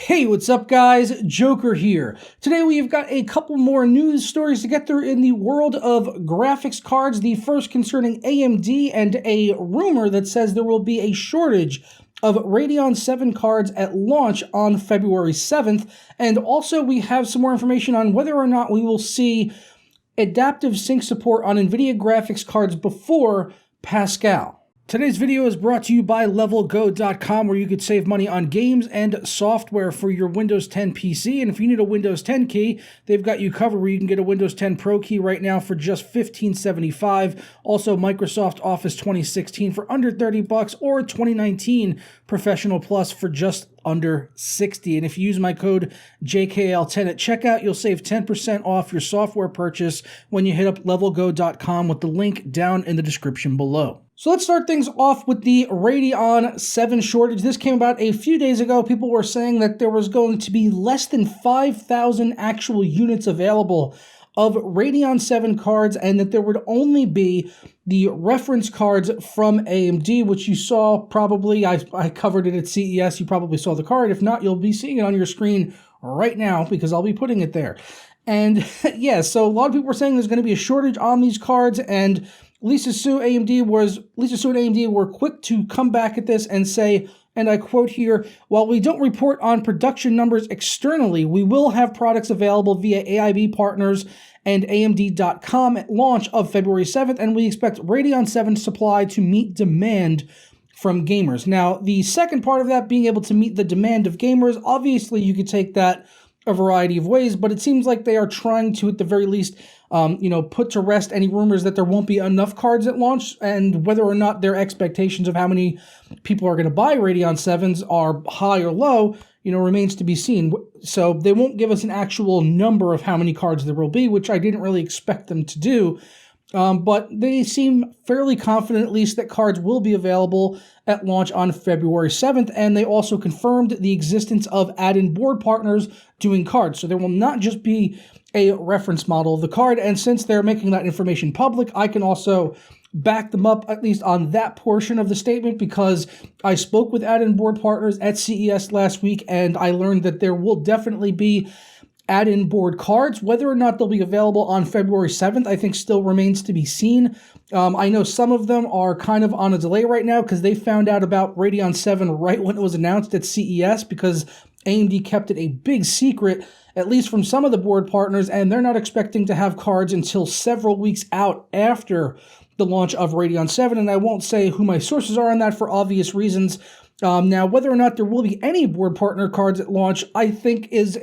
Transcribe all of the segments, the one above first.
Hey, what's up guys? Joker here. Today we've got a couple more news stories to get through in the world of graphics cards. The first concerning AMD and a rumor that says there will be a shortage of Radeon VII cards at launch on February 7th. And also we have some more information on whether or not we will see adaptive sync support on Nvidia graphics cards before Pascal. Today's video is brought to you by LevelGo.com, where you could save money on games and software for your Windows 10 PC. And if you need a Windows 10 key, they've got you covered, where you can get a Windows 10 Pro key right now for just $15.75. Also, Microsoft Office 2016 for under $30, or 2019 Professional Plus for just under $60. And if you use my code JKL10 at checkout, you'll save 10% off your software purchase when you hit up LevelGo.com with the link down in the description below. So let's start things off with the Radeon VII shortage. This came about a few days ago. People were saying that there was going to be less than 5,000 actual units available of Radeon VII cards, and that there would only be the reference cards from AMD, which you saw probably, I covered it at CES, you probably saw the card. If not, you'll be seeing it on your screen right now because I'll be putting it there. And yeah, so a lot of people were saying there's going to be a shortage on these cards, and Lisa Su and AMD were quick to come back at this and say, and I quote here, "While we don't report on production numbers externally, we will have products available via AIB partners and AMD.com at launch of February 7th, and we expect Radeon VII supply to meet demand from gamers." Now, the second part of that, being able to meet the demand of gamers, obviously you could take that a variety of ways, but it seems like they are trying to, at the very least, put to rest any rumors that there won't be enough cards at launch, and whether or not their expectations of how many people are going to buy Radeon 7s are high or low, remains to be seen. So they won't give us an actual number of how many cards there will be, which I didn't really expect them to do. But they seem fairly confident, at least, that cards will be available at launch on February 7th, and they also confirmed the existence of add-in board partners doing cards. So there will not just be a reference model of the card, and since they're making that information public, I can also back them up, at least on that portion of the statement, because I spoke with add-in board partners at CES last week, and I learned that there will definitely be add-in board cards. Whether or not they'll be available on February 7th, I think still remains to be seen. I know some of them are kind of on a delay right now because they found out about Radeon 7 right when it was announced at CES, because AMD kept it a big secret, at least from some of the board partners, and they're not expecting to have cards until several weeks out after the launch of Radeon 7, and I won't say who my sources are on that for obvious reasons. Now, whether or not there will be any board partner cards at launch, I think is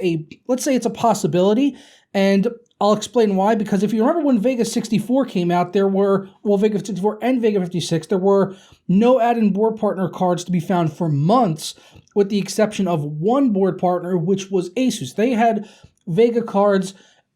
let's say it's a possibility, and I'll explain why. Because if you remember when Vega 64 came out, Vega 64 and Vega 56, there were no add-in board partner cards to be found for months, with the exception of one board partner, which was Asus. They had Vega cards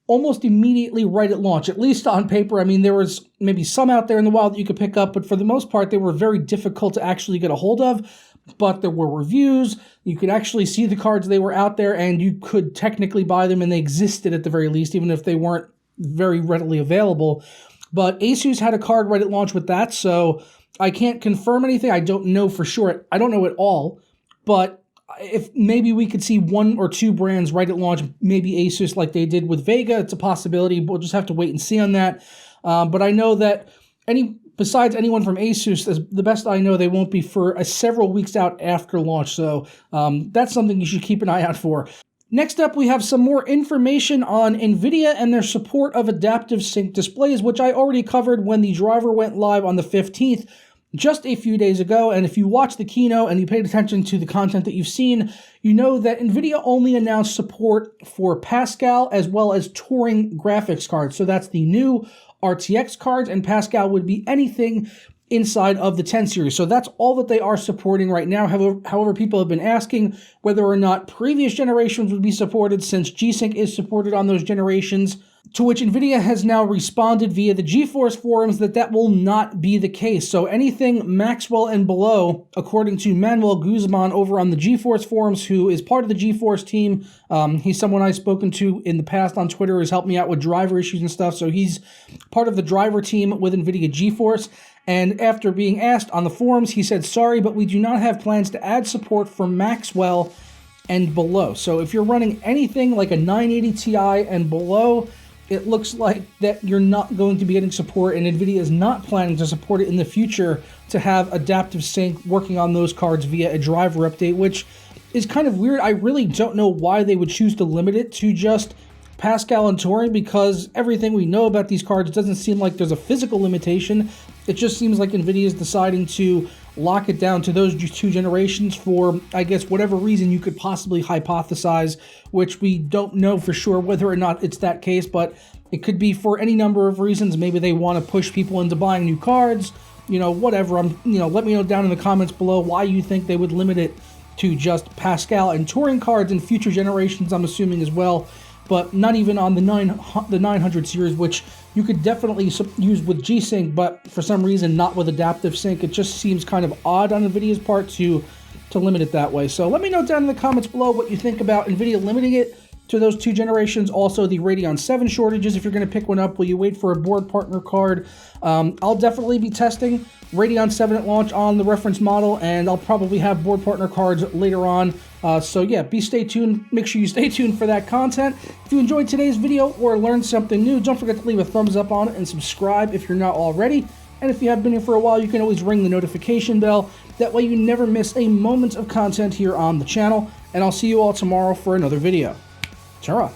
almost immediately right at launch, at least on paper. I mean, there was maybe some out there in the wild that you could pick up, but for the most part, they were very difficult to actually get a hold of. But there were reviews, you could actually see the cards, they were out there, and you could technically buy them, and they existed at the very least, even if they weren't very readily available. But Asus had a card right at launch with that, so I can't confirm anything. I don't know for sure. I don't know at all, but if maybe we could see one or two brands right at launch, maybe Asus like they did with Vega, it's a possibility. We'll just have to wait and see on that. But I know that besides anyone from Asus, the best I know, they won't be for several weeks out after launch. So that's something you should keep an eye out for. Next up, we have some more information on Nvidia and their support of adaptive sync displays, which I already covered when the driver went live on the 15th, just a few days ago. And if you watched the keynote and you paid attention to the content that you've seen, you know that Nvidia only announced support for Pascal as well as Turing graphics cards. So that's the new RTX cards, and Pascal would be anything inside of the 10 series. So that's all that they are supporting right now. However, people have been asking whether or not previous generations would be supported, since G-Sync is supported on those generations, to which Nvidia has now responded via the GeForce forums that will not be the case. So anything Maxwell and below, according to Manuel Guzman over on the GeForce forums, who is part of the GeForce team, he's someone I've spoken to in the past on Twitter, has helped me out with driver issues and stuff, so he's part of the driver team with Nvidia GeForce. And after being asked on the forums, he said, "Sorry, but we do not have plans to add support for Maxwell and below. So if you're running anything like a 980 Ti and below, it looks like that you're not going to be getting support, and Nvidia is not planning to support it in the future to have adaptive sync working on those cards via a driver update, which is kind of weird. I really don't know why they would choose to limit it to just Pascal and Turing, because everything we know about these cards doesn't seem like there's a physical limitation. It just seems like Nvidia is deciding to lock it down to those two generations for, I guess, whatever reason you could possibly hypothesize, which we don't know for sure whether or not it's that case, but it could be for any number of reasons. Maybe they want to push people into buying new cards, whatever. Let me know down in the comments below why you think they would limit it to just Pascal and Turing cards in future generations, I'm assuming as well, but not even on the 900 series, which you could definitely use with G-Sync, but for some reason not with adaptive sync. It just seems kind of odd on Nvidia's part to limit it that way. So let me know down in the comments below what you think about Nvidia limiting it to those two generations. Also, the Radeon VII shortages, if you're going to pick one up, will you wait for a board partner card? I'll definitely be testing Radeon 7 at launch on the reference model, and I'll probably have board partner cards later on. So yeah, stay tuned. Make sure you stay tuned for that content. If you enjoyed today's video or learned something new, don't forget to leave a thumbs up on it and subscribe if you're not already. And if you have been here for a while, you can always ring the notification bell. That way you never miss a moment of content here on the channel. And I'll see you all tomorrow for another video. Ta-ra.